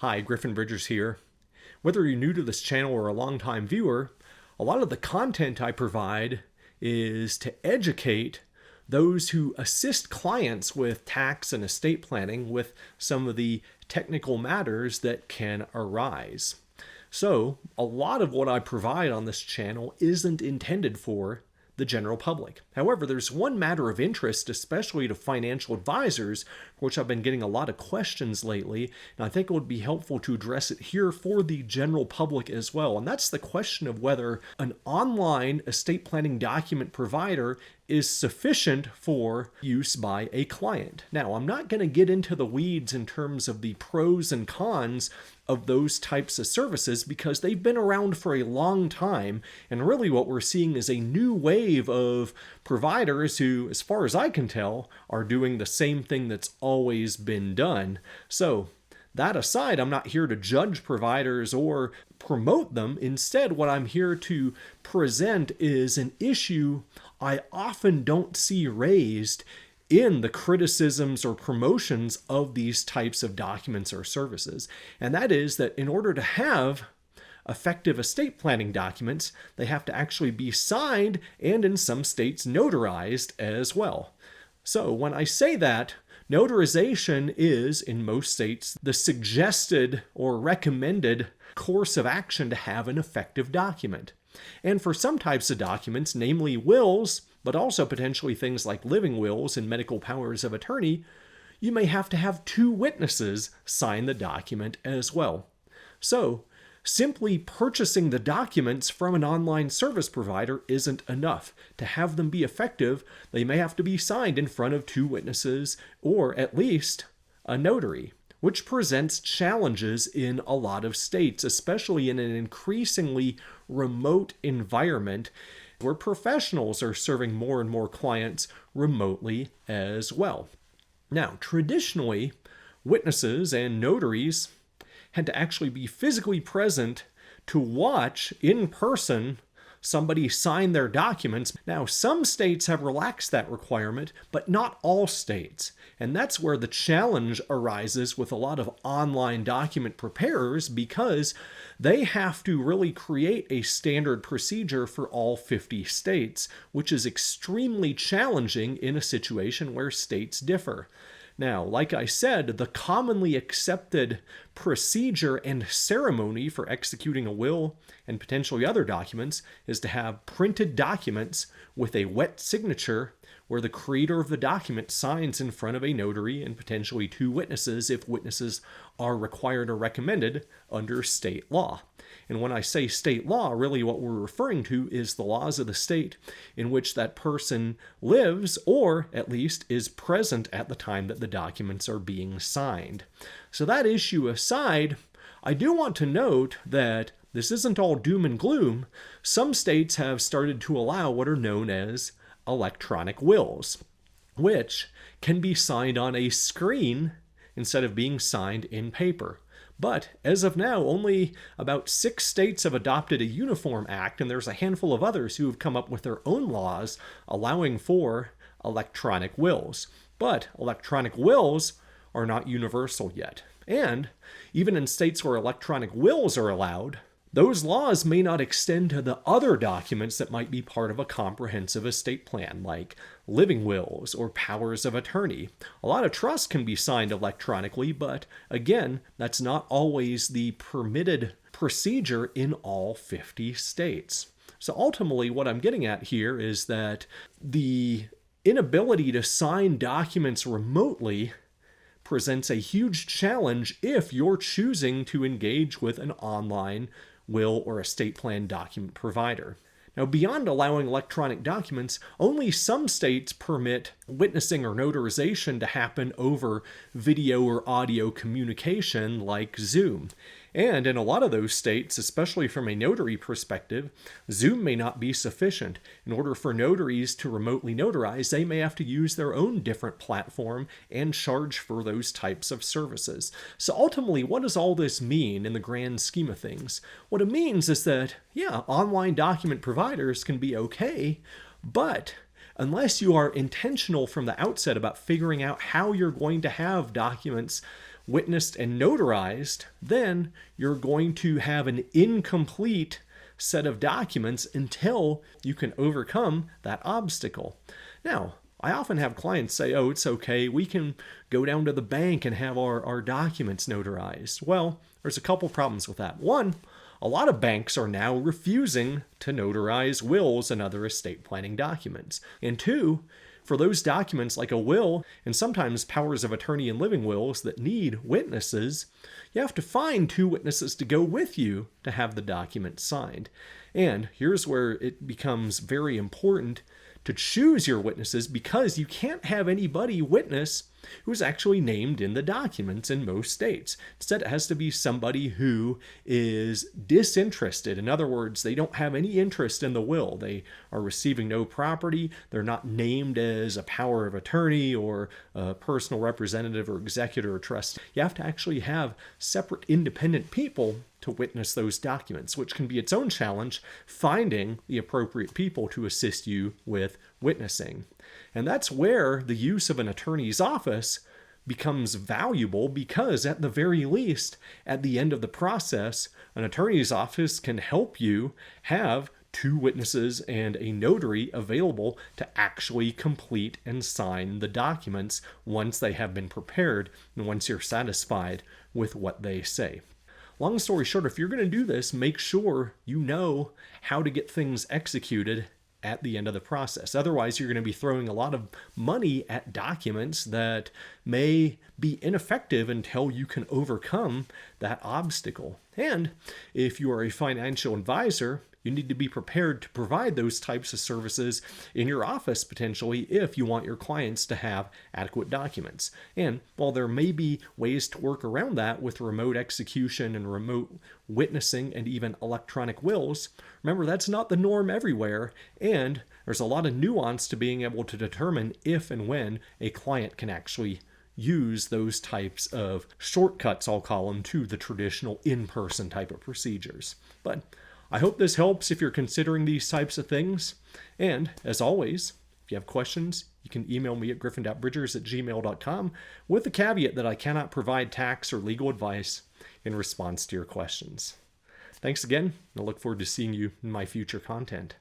Hi, Griffin Bridgers here. Whether you're new to this channel or a longtime viewer, a lot of the content I provide is to educate those who assist clients with tax and estate planning with some of the technical matters that can arise. So, a lot of what I provide on this channel isn't intended for the general public. However, there's one matter of interest, especially to financial advisors, for which I've been getting a lot of questions lately, and I think it would be helpful to address it here for the general public as well. And that's the question of whether an online estate planning document provider is sufficient for use by a client. Now, I'm not going to get into the weeds in terms of the pros and cons of those types of services because they've been around for a long time, and really what we're seeing is a new wave of providers who, as far as I can tell, are doing the same thing that's always been done. So that aside, I'm not here to judge providers or promote them. Instead, what I'm here to present is an issue I often don't see raised in the criticisms or promotions of these types of documents or services. And that is that in order to have effective estate planning documents, they have to actually be signed and in some states notarized as well. So when I say that, notarization is, in most states, the suggested or recommended course of action to have an effective document. And for some types of documents, namely wills, but also potentially things like living wills and medical powers of attorney, you may have to have two witnesses sign the document as well. So, simply purchasing the documents from an online service provider isn't enough. To have them be effective, they may have to be signed in front of two witnesses, or at least a notary, which presents challenges in a lot of states, especially in an increasingly remote environment where professionals are serving more and more clients remotely as well. Now, traditionally, witnesses and notaries had to actually be physically present to watch in person somebody sign their documents. Now, some states have relaxed that requirement, but not all states. And that's where the challenge arises with a lot of online document preparers because they have to really create a standard procedure for all 50 states, which is extremely challenging in a situation where states differ. Now, like I said, the commonly accepted procedure and ceremony for executing a will and potentially other documents is to have printed documents with a wet signature where the creator of the document signs in front of a notary and potentially two witnesses if witnesses are required or recommended under state law. And when I say state law, really what we're referring to is the laws of the state in which that person lives or at least is present at the time that the documents are being signed. So that issue aside, I do want to note that this isn't all doom and gloom. Some states have started to allow what are known as electronic wills, which can be signed on a screen instead of being signed in paper. But as of now, only about 6 states have adopted a uniform act, and there's a handful of others who have come up with their own laws allowing for electronic wills. But electronic wills are not universal yet. And even in states where electronic wills are allowed, those laws may not extend to the other documents that might be part of a comprehensive estate plan, like living wills or powers of attorney. A lot of trusts can be signed electronically, but again, that's not always the permitted procedure in all 50 states. So ultimately, what I'm getting at here is that the inability to sign documents remotely presents a huge challenge if you're choosing to engage with an online will or estate plan document provider. Now, beyond allowing electronic documents, only some states permit witnessing or notarization to happen over video or audio communication like Zoom. And in a lot of those states, especially from a notary perspective, Zoom may not be sufficient. In order for notaries to remotely notarize, they may have to use their own different platform and charge for those types of services. So ultimately, what does all this mean in the grand scheme of things? What it means is that, yeah, online document providers can be okay, but unless you are intentional from the outset about figuring out how you're going to have documents witnessed and notarized, then you're going to have an incomplete set of documents until you can overcome that obstacle. Now, I often have clients say, oh, it's okay, we can go down to the bank and have our documents notarized. Well, there's a couple problems with that. One, a lot of banks are now refusing to notarize wills and other estate planning documents. And two, for those documents like a will and sometimes powers of attorney and living wills that need witnesses, you have to find 2 witnesses to go with you to have the document signed. And here's where it becomes very important to choose your witnesses, because you can't have anybody witness who's actually named in the documents in most states. Instead, it has to be somebody who is disinterested. In other words, they don't have any interest in the will. They are receiving no property. They're not named as a power of attorney or a personal representative or executor or trustee. You have to actually have separate independent people to witness those documents, which can be its own challenge, finding the appropriate people to assist you with witnessing. And that's where the use of an attorney's office becomes valuable, because at the very least, at the end of the process, an attorney's office can help you have 2 witnesses and a notary available to actually complete and sign the documents once they have been prepared and once you're satisfied with what they say. Long story short, if you're going to do this, make sure you know how to get things executed at the end of the process. Otherwise, you're going to be throwing a lot of money at documents that may be ineffective until you can overcome that obstacle. And if you are a financial advisor, you need to be prepared to provide those types of services in your office potentially if you want your clients to have adequate documents. And while there may be ways to work around that with remote execution and remote witnessing and even electronic wills, remember that's not the norm everywhere, and there's a lot of nuance to being able to determine if and when a client can actually use those types of shortcuts, I'll call them, to the traditional in-person type of procedures. But I hope this helps if you're considering these types of things. And as always, if you have questions, you can email me at griffin.bridgers@gmail.com with the caveat that I cannot provide tax or legal advice in response to your questions. Thanks again, and I look forward to seeing you in my future content.